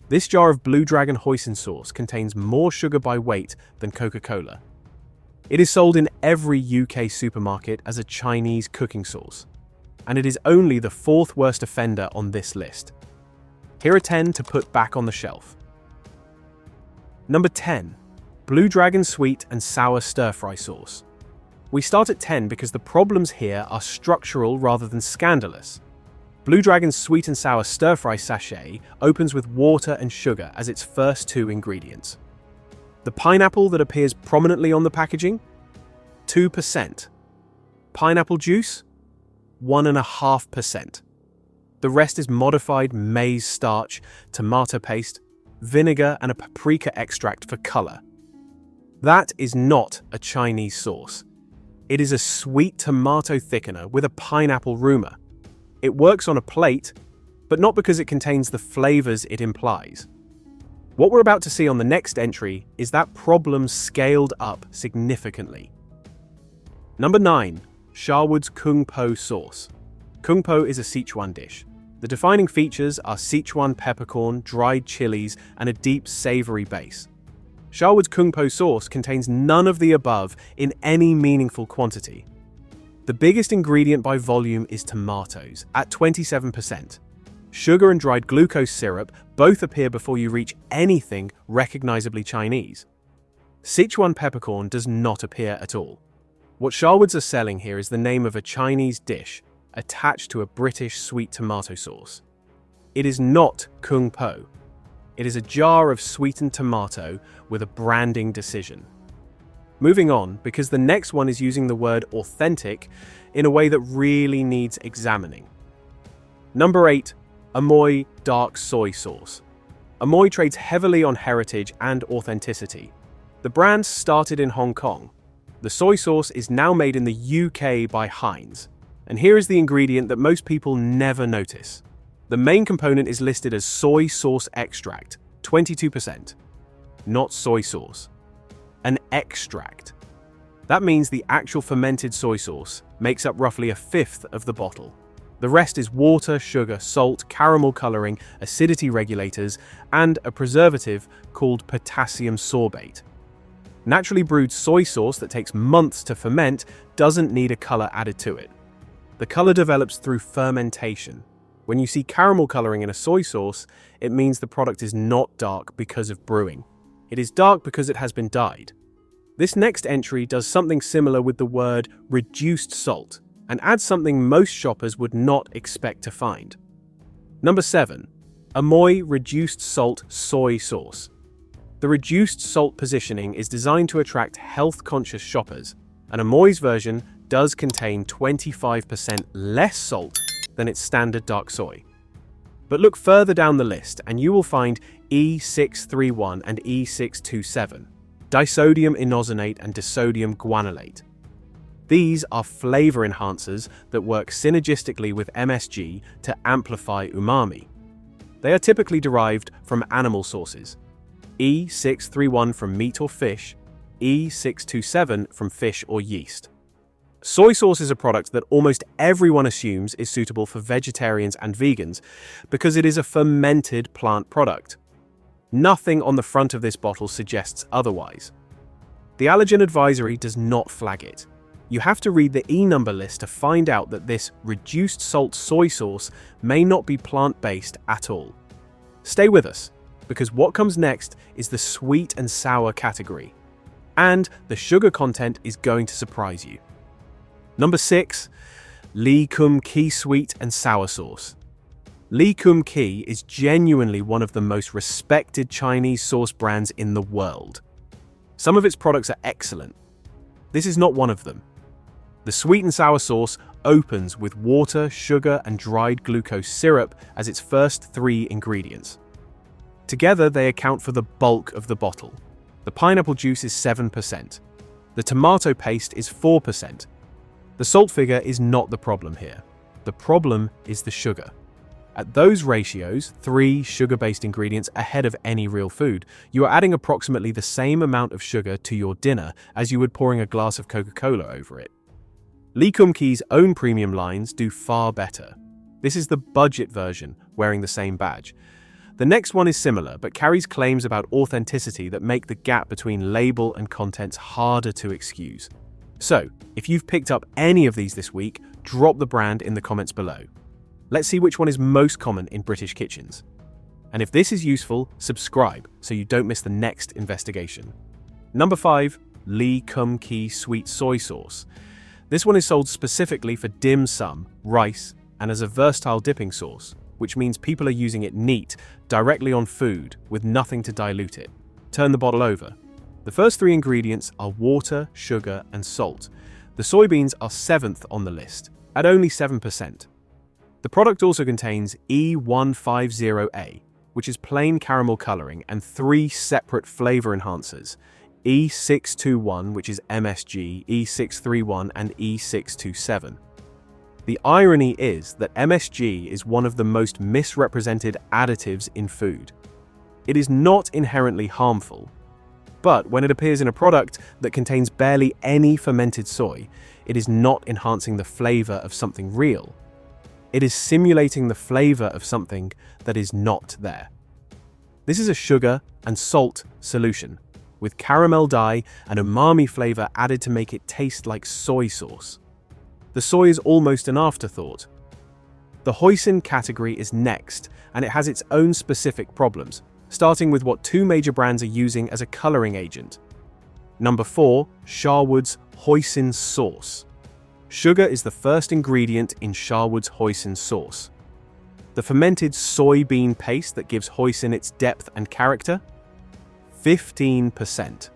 This jar of Blue Dragon Hoisin sauce contains more sugar by weight than Coca-Cola. It is sold in every UK supermarket as a Chinese cooking sauce, and it is only the fourth worst offender on this list. Here are 10 to put back on the shelf. Number 10. Blue Dragon Sweet and Sour Stir-Fry Sauce. We start at 10 because the problems here are structural rather than scandalous. Blue Dragon's Sweet and Sour Stir-Fry sachet opens with water and sugar as its first two ingredients. The pineapple that appears prominently on the packaging? 2%. Pineapple juice? 1.5%. The rest is modified maize starch, tomato paste, vinegar, and a paprika extract for color. That is not a Chinese sauce. It is a sweet tomato thickener with a pineapple rumor. It works on a plate, but not because it contains the flavors it implies. What we're about to see on the next entry is that problem scaled up significantly. Number 9. Sharwood's Kung Po sauce. Kung Po is a Sichuan dish. The defining features are Sichuan peppercorn, dried chilies, and a deep savory base. Sharwood's Kung Po sauce contains none of the above in any meaningful quantity. The biggest ingredient by volume is tomatoes, at 27%. Sugar and dried glucose syrup both appear before you reach anything recognizably Chinese. Sichuan peppercorn does not appear at all. What Sharwoods are selling here is the name of a Chinese dish attached to a British sweet tomato sauce. It is not Kung Po. It is a jar of sweetened tomato with a branding decision. Moving on, because the next one is using the word authentic in a way that really needs examining. Number 8. Amoy Dark Soy sauce. Amoy trades heavily on heritage and authenticity. The brand started in Hong Kong. The soy sauce is now made in the UK by Heinz. And here is the ingredient that most people never notice. The main component is listed as Soy Sauce Extract, 22%. Not soy sauce. An extract. That means the actual fermented soy sauce makes up roughly a fifth of the bottle. The rest is water, sugar, salt, caramel coloring, acidity regulators, and a preservative called potassium sorbate. Naturally brewed soy sauce that takes months to ferment doesn't need a color added to it. The color develops through fermentation. When you see caramel coloring in a soy sauce, it means the product is not dark because of brewing. It is dark because it has been dyed. This next entry does something similar with the word reduced salt and adds something most shoppers would not expect to find. Number 7. Amoy Reduced Salt Soy Sauce. The reduced salt positioning is designed to attract health-conscious shoppers, and Amoy's version does contain 25% less salt than its standard dark soy. But look further down the list and you will find E631 and E627, disodium inosinate and disodium guanylate. These are flavor enhancers that work synergistically with MSG to amplify umami. They are typically derived from animal sources. E631 from meat or fish, E627 from fish or yeast. Soy sauce is a product that almost everyone assumes is suitable for vegetarians and vegans because it is a fermented plant product. Nothing on the front of this bottle suggests otherwise. The allergen advisory does not flag it. You have to read the E number list to find out that this reduced salt soy sauce may not be plant-based at all. Stay with us, because what comes next is the sweet and sour category, and the sugar content is going to surprise you. Number 6. Lee Kum Kee Sweet and Sour Sauce. Lee Kum Kee is genuinely one of the most respected Chinese sauce brands in the world. Some of its products are excellent. This is not one of them. The sweet and sour sauce opens with water, sugar, and dried glucose syrup as its first three ingredients. Together, they account for the bulk of the bottle. The pineapple juice is 7%. The tomato paste is 4%. The salt figure is not the problem here. The problem is the sugar. At those ratios, 3 sugar-based ingredients ahead of any real food, you are adding approximately the same amount of sugar to your dinner as you would pouring a glass of Coca-Cola over it. Lee Kum Kee's own premium lines do far better. This is the budget version, wearing the same badge. The next one is similar, but carries claims about authenticity that make the gap between label and contents harder to excuse. So, if you've picked up any of these this week, drop the brand in the comments below. Let's see which one is most common in British kitchens. And if this is useful, subscribe so you don't miss the next investigation. Number 5. Lee Kum Kee Sweet Soy Sauce. This one is sold specifically for dim sum, rice, and as a versatile dipping sauce, which means people are using it neat, directly on food, with nothing to dilute it. Turn the bottle over. The first 3 ingredients are water, sugar, and salt. The soybeans are 7th on the list, at only 7%. The product also contains E631, which is plain caramel coloring, and 3 separate flavor enhancers: E621, which is MSG, E631, and E627. The irony is that MSG is one of the most misrepresented additives in food. It is not inherently harmful, but when it appears in a product that contains barely any fermented soy, it is not enhancing the flavor of something real. It is simulating the flavor of something that is not there. This is a sugar and salt solution, with caramel dye and umami flavor added to make it taste like soy sauce. The soy is almost an afterthought. The hoisin category is next, and it has its own specific problems, starting with what 2 major brands are using as a coloring agent. Number 4. Sharwood's hoisin sauce. Sugar is the first ingredient in Sharwood's hoisin sauce. The fermented soybean paste that gives hoisin its depth and character? 15%.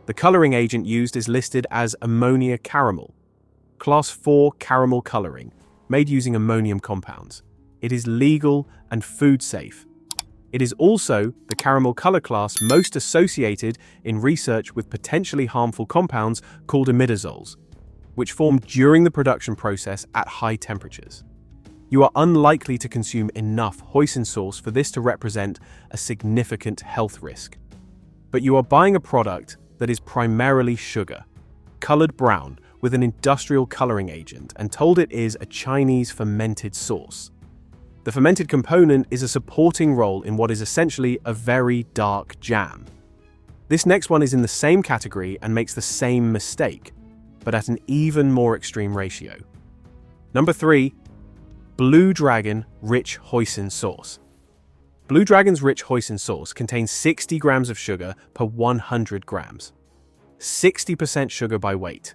The coloring agent used is listed as ammonia caramel. Class 4 caramel coloring, made using ammonium compounds. It is legal and food safe. It is also the caramel color class most associated in research with potentially harmful compounds called imidazoles, which form during the production process at high temperatures. You are unlikely to consume enough hoisin sauce for this to represent a significant health risk. But you are buying a product that is primarily sugar, colored brown, with an industrial coloring agent, and told it is a Chinese fermented sauce. The fermented component is a supporting role in what is essentially a very dark jam. This next one is in the same category and makes the same mistake, but at an even more extreme ratio. Number 3. Blue Dragon Rich Hoisin Sauce. Blue Dragon's Rich Hoisin Sauce contains 60 grams of sugar per 100 grams. 60% sugar by weight.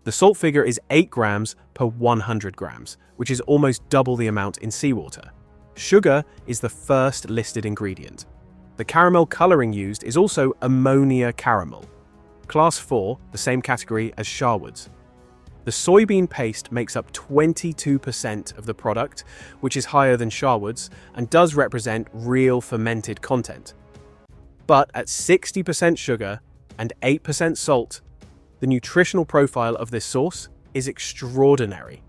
The salt figure is 8 grams per 100 grams, which is almost double the amount in seawater. Sugar is the first listed ingredient. The caramel coloring used is also ammonia caramel. Class 4, the same category as Sharwood's. The soybean paste makes up 22% of the product, which is higher than Sharwood's and does represent real fermented content. But at 60% sugar and 8% salt, the nutritional profile of this sauce is extraordinary.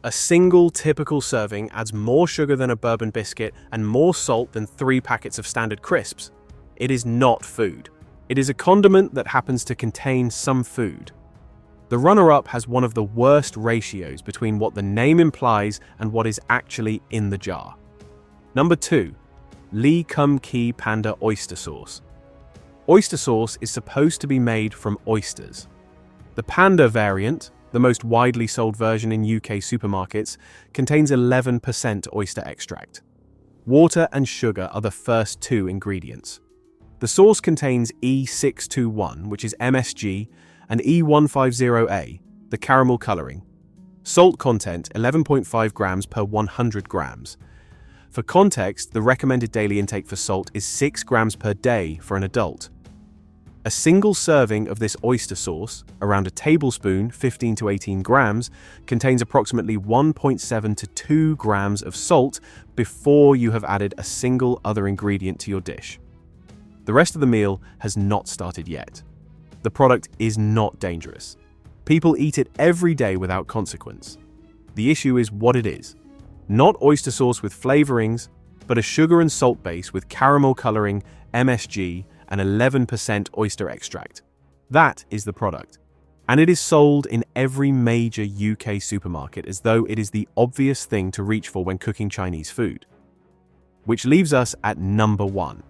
A single typical serving adds more sugar than a bourbon biscuit and more salt than 3 packets of standard crisps. It is not food. It is a condiment that happens to contain some food. The runner-up has one of the worst ratios between what the name implies and what is actually in the jar. Number 2. Lee Kum Kee Panda Oyster Sauce. Oyster sauce is supposed to be made from oysters. The Panda variant, the most widely sold version in UK supermarkets, contains 11% oyster extract. Water and sugar are the first 2 ingredients. The sauce contains E621, which is MSG, and E150A, the caramel coloring. Salt content 11.5 grams per 100 grams. For context, the recommended daily intake for salt is 6 grams per day for an adult. A single serving of this oyster sauce, around a tablespoon, 15 to 18 grams, contains approximately 1.7 to 2 grams of salt before you have added a single other ingredient to your dish. The rest of the meal has not started yet. The product is not dangerous. People eat it every day without consequence. The issue is what it is. Not oyster sauce with flavorings, but a sugar and salt base with caramel coloring, MSG, and 11% oyster extract. That is the product. And it is sold in every major UK supermarket as though it is the obvious thing to reach for when cooking Chinese food. which leaves us at number 1.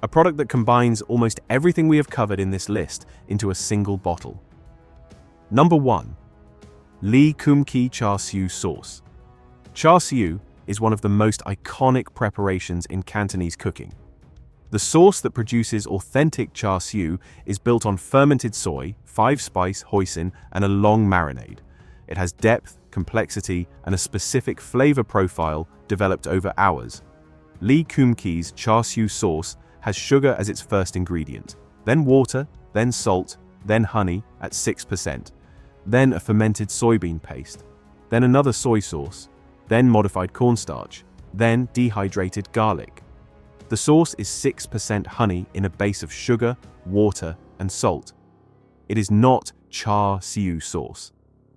A product that combines almost everything we have covered in this list into a single bottle. Number 1. Lee Kum Kee Char Siu sauce. Char siu is one of the most iconic preparations in Cantonese cooking. The sauce that produces authentic char siu is built on fermented soy, 5-spice hoisin, and a long marinade. It has depth, complexity, and a specific flavor profile developed over hours. Lee Kum Kee's Char Siu sauce has sugar as its first ingredient, then water, then salt, then honey at 6%, then a fermented soybean paste, then another soy sauce, then modified cornstarch, then dehydrated garlic. The sauce is 6% honey in a base of sugar, water, and salt. It is not char siu sauce.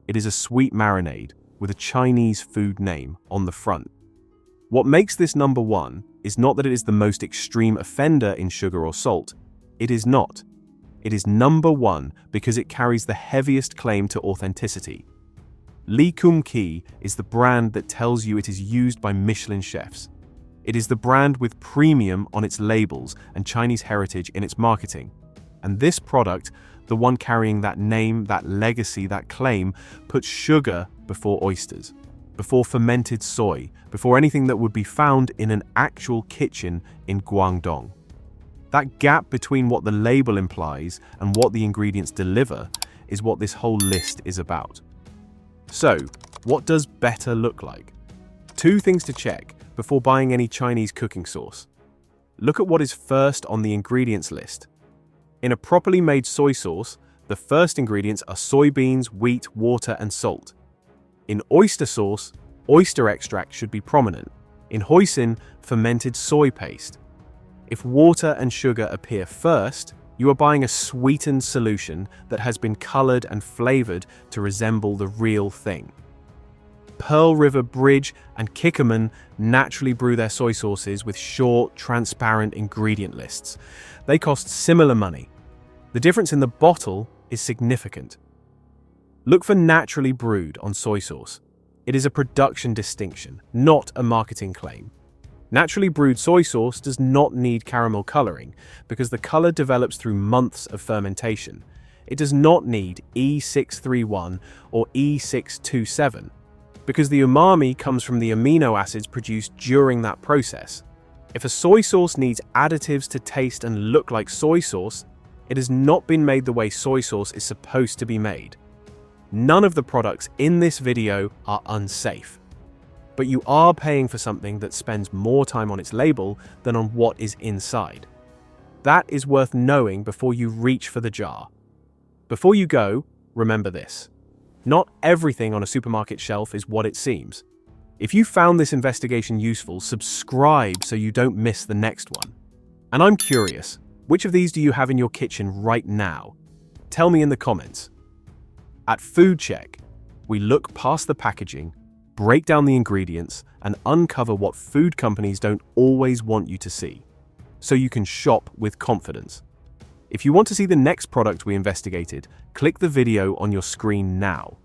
It is a sweet marinade with a Chinese food name on the front. What makes this number 1 is not that it is the most extreme offender in sugar or salt. It is not. It is number 1 because it carries the heaviest claim to authenticity. Lee Kum Kee is the brand that tells you it is used by Michelin chefs. It is the brand with premium on its labels and Chinese heritage in its marketing. And this product, the one carrying that name, that legacy, that claim, puts sugar before oysters, before fermented soy, before anything that would be found in an actual kitchen in Guangdong. That gap between what the label implies and what the ingredients deliver is what this whole list is about. So, what does better look like? 2 things to check before buying any Chinese cooking sauce. Look at what is first on the ingredients list. In a properly made soy sauce, the first ingredients are soybeans, wheat, water, and salt. In oyster sauce, oyster extract should be prominent. In hoisin, fermented soy paste. If water and sugar appear first, you are buying a sweetened solution that has been colored and flavored to resemble the real thing. Pearl River Bridge and Kikkoman naturally brew their soy sauces with short, transparent ingredient lists. They cost similar money. The difference in the bottle is significant. Look for naturally brewed on soy sauce. It is a production distinction, not a marketing claim. Naturally brewed soy sauce does not need caramel coloring because the color develops through months of fermentation. It does not need E631 or E627 because the umami comes from the amino acids produced during that process. If a soy sauce needs additives to taste and look like soy sauce, it has not been made the way soy sauce is supposed to be made. None of the products in this video are unsafe. But you are paying for something that spends more time on its label than on what is inside. That is worth knowing before you reach for the jar. Before you go, remember this. Not everything on a supermarket shelf is what it seems. If you found this investigation useful, subscribe so you don't miss the next one. And I'm curious, which of these do you have in your kitchen right now? Tell me in the comments. At Food Check, we look past the packaging, break down the ingredients, and uncover what food companies don't always want you to see, so you can shop with confidence. If you want to see the next product we investigated, click the video on your screen now.